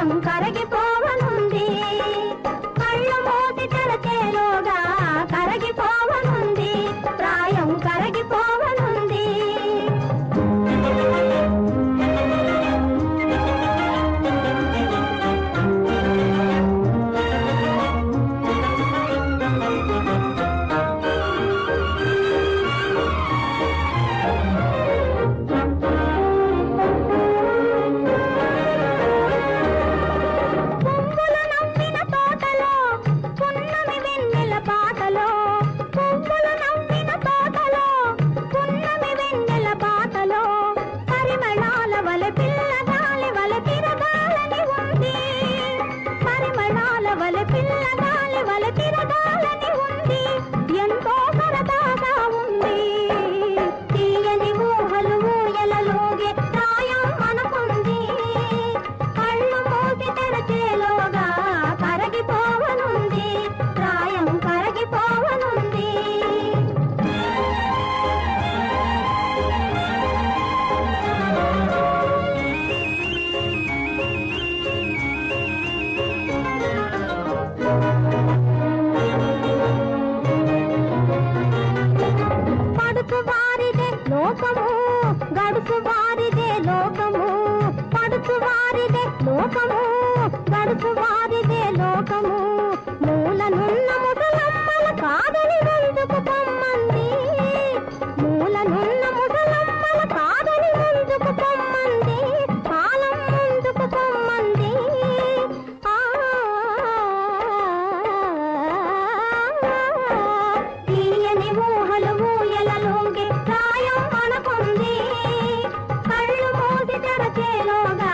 ప్రాయం కరగిపోవనుంది కళ్ళు మూసి తెరచేలోగా కరగిపోవనుంది ప్రాయం కరగిపోవనుంది గడుపు వారిదే లోకము పడుచు వారిదే లోకము గడుపు వారిదే లోకము మూలనున్న ముసలమ్మల కాదని ముందుకు పొమ్మంది మూలనున్న ముసలమ్మల కాదని ముందుకు పొమ్మంది కాలం ముందుకు పొమ్మంది తీయని ఊహలు ఊయలలోకి ప్రాయం అనుకుంది కళ్ళు మూసి తెరచేలోగా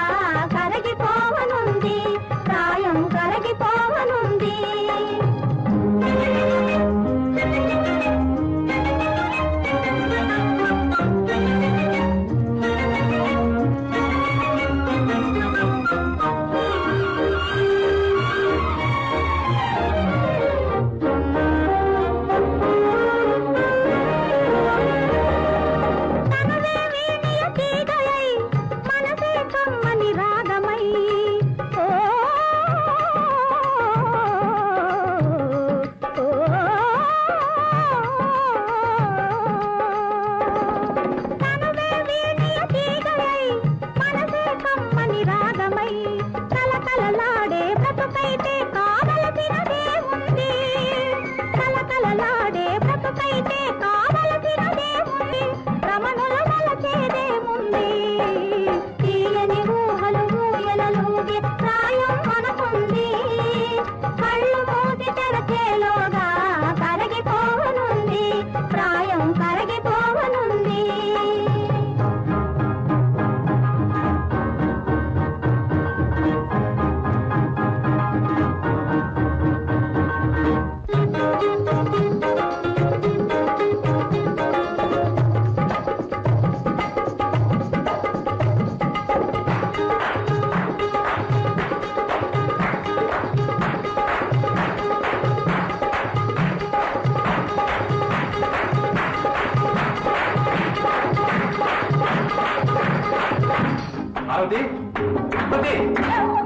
కరగిపోవనుంది ప్రాయం కరగిపోవనుంది కలకలలాడే బ్రతుకైతే కావలసినదే ఉంది కలకలలాడే బ్రతుకైతే కావలసినదే ఉంది రమణుల వలచేదేముంది తీయని ఊహలు ఊయలలోగే ప్రాయం అనుకుంది కళ్ళు మూసి తెరచేలోగా కరగిపోవనుంది ప్రాయం కరగిపోవనుంది Aldi? Aldi?